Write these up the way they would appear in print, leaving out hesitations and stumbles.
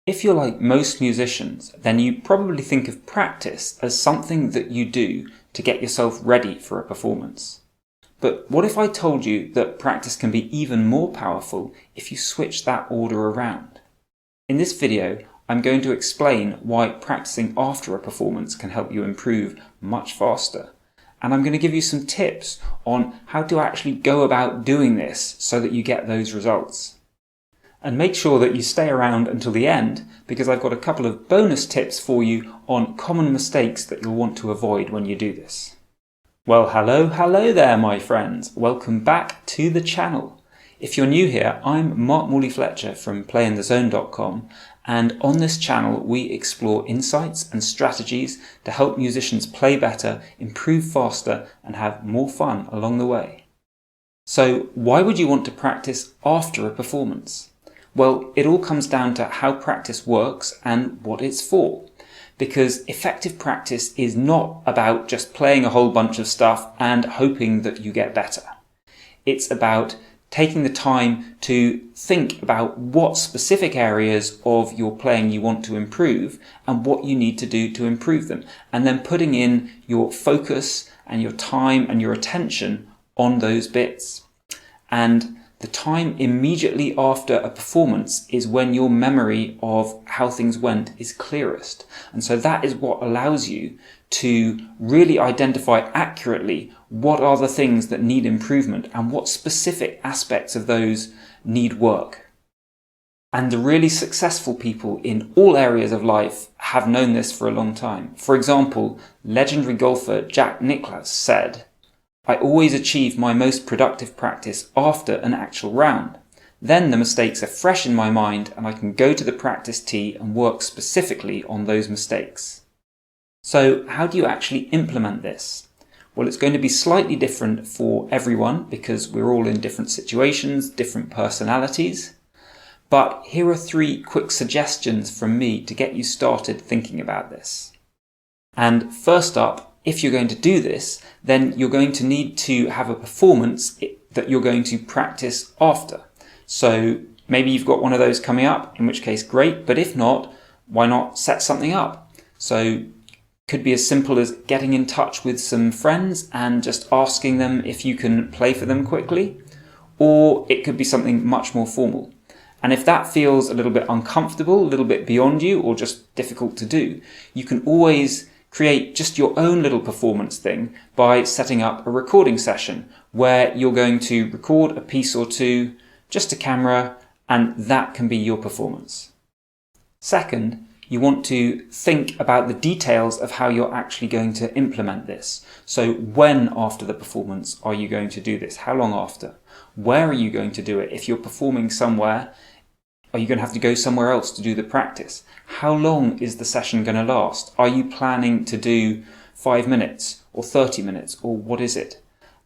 If you're like most musicians, then you probably think of practice as something that you do to get yourself ready for a performance. But what if I told you that practice can be even more powerful if you switch that order around? In this video, I'm going to explain why practicing after a performance can help you improve much faster. And I'm going to give you some tips on how to actually go about doing this so that you get those results. And make sure that you stay around until the end, because I've got a couple of bonus tips for you on common mistakes that you'll want to avoid when you do this. Well, hello there, my friends. Welcome back to the channel. If you're new here, I'm Morley-Fletcher from playinthezone.com, and on this channel we explore insights and strategies to help musicians play better, improve faster, and have more fun along the way. So why would you want to practice after a performance? Well, it all comes down to how practice works and what it's for. Because effective practice is not about just playing a whole bunch of stuff and hoping that you get better. It's about taking the time to think about what specific areas of your playing you want to improve and what you need to do to improve them, and then putting in your focus and your time and your attention on those bits. And the time immediately after a performance is when your memory of how things went is clearest. And so that is what allows you to really identify accurately what are the things that need improvement and what specific aspects of those need work. And the really successful people in all areas of life have known this for a long time. For example, legendary golfer Nicklaus said, "I always achieve my most productive practice after an actual round. Then the mistakes are fresh in my mind and I can go to the practice tee and work specifically on those mistakes." So how do you actually implement this? Well, it's going to be slightly different for everyone because we're all in different situations, different personalities. But here are 3 quick suggestions from me to get you started thinking about this. And first up, if you're going to do this, then you're going to need to have a performance that you're going to practice after. So maybe you've got one of those coming up, in which case great, but if not, why not set something up? So could be as simple as getting in touch with some friends and just asking them if you can play for them quickly, or it could be something much more formal. And if that feels a little bit uncomfortable, a little bit beyond you, or just difficult to do, you can always create just your own little performance thing by setting up a recording session where you're going to record a piece or two, just a camera, and that can be your performance. Second, you want to think about the details of how you're actually going to implement this. So when after the performance are you going to do this? How long after? Where are you going to do it? If you're performing somewhere, are you going to have to go somewhere else to do the practice? How long is the session going to last? Are you planning to do 5 minutes or 30 minutes, or what is it?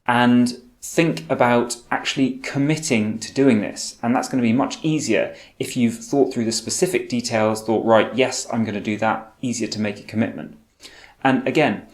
And think about actually committing to doing this. And that's going to be much easier if you've thought through the specific details, thought, right, yes, I'm going to do that, easier to make a commitment. And again,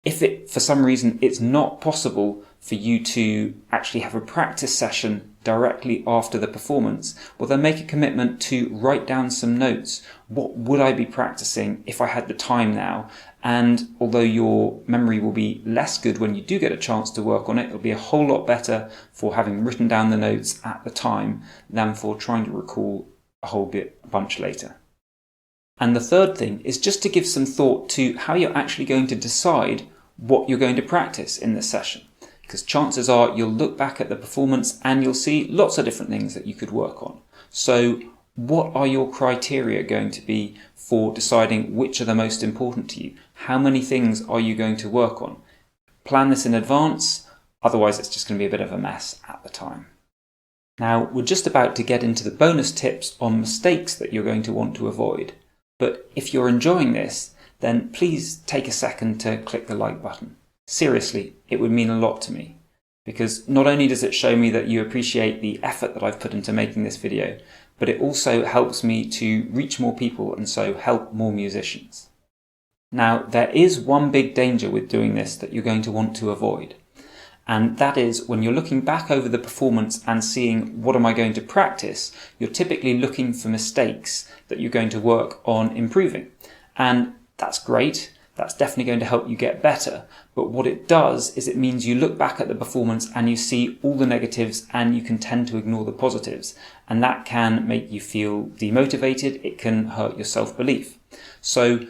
if for some reason it's not possible for you to actually have a practice session directly after the performance, well then make a commitment to write down some notes. What would I be practicing if I had the time now? And although your memory will be less good when you do get a chance to work on it, it'll be a whole lot better for having written down the notes at the time than for trying to recall a bunch later. And the third thing is just to give some thought to how you're actually going to decide what you're going to practice in this session. Because chances are you'll look back at the performance and you'll see lots of different things that you could work on. So what are your criteria going to be for deciding which are the most important to you? How many things are you going to work on? Plan this in advance, otherwise it's just going to be a bit of a mess at the time. Now, we're just about to get into the bonus tips on mistakes that you're going to want to avoid. But if you're enjoying this, then please take a second to click the like button. Seriously, it would mean a lot to me, because not only does it show me that you appreciate the effort that I've put into making this video, but it also helps me to reach more people and so help more musicians. Now, there is one big danger with doing this that you're going to want to avoid, And that is when you're looking back over the performance and seeing what am I going to practice, you're typically looking for mistakes that you're going to work on improving. And that's great. That's definitely going to help you get better. But what it does is it means you look back at the performance and you see all the negatives and you can tend to ignore the positives. And that can make you feel demotivated. It can hurt your self-belief. So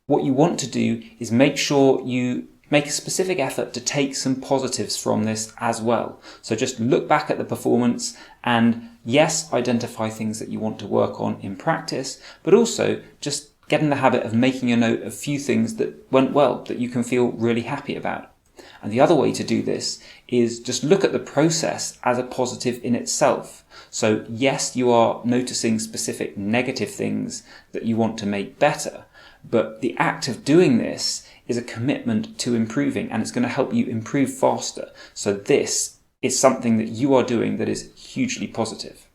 what you want to do is make sure you make a specific effort to take some positives from this as well. So just look back at the performance and yes, identify things that you want to work on in practice, but also just get in the habit of making a note of a few things that went well, that you can feel really happy about. And the other way to do this is just look at the process as a positive in itself. So yes, you are noticing specific negative things that you want to make better, but the act of doing this is a commitment to improving, and it's going to help you improve faster. So this is something that you are doing that is hugely positive.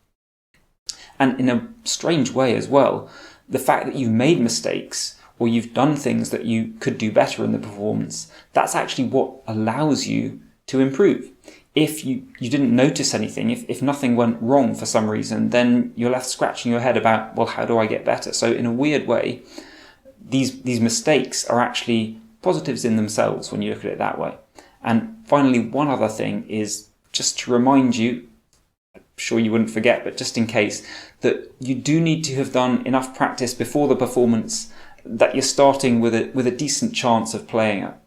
And in a strange way as well, the fact that you've made mistakes or you've done things that you could do better in the performance, that's actually what allows you to improve. If you didn't notice anything, if nothing went wrong for some reason, then you're left scratching your head about, well, how do I get better? So in a weird way, these mistakes are actually positives in themselves when you look at it that way. And finally, one other thing is just to remind you, I'm sure you wouldn't forget, but just in case, that you do need to have done enough practice before the performance that you're starting with a decent chance of playing at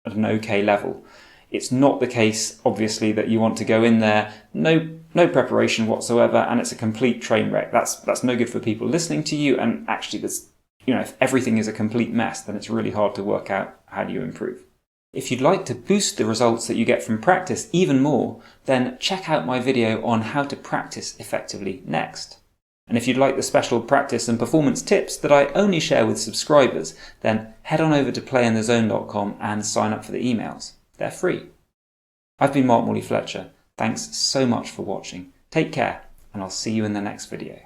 an okay level. It's not the case, obviously, that you want to go in there, no preparation whatsoever, and it's a complete train wreck. That's no good for people listening to you, and actually if everything is a complete mess, then it's really hard to work out how do you improve. If you'd like to boost the results that you get from practice even more, then check out my video on how to practice effectively next. And if you'd like the special practice and performance tips that I only share with subscribers, then head on over to playinthezone.com and sign up for the emails. They're free. I've been Morley-Fletcher. Thanks so much for watching. Take care, and I'll see you in the next video.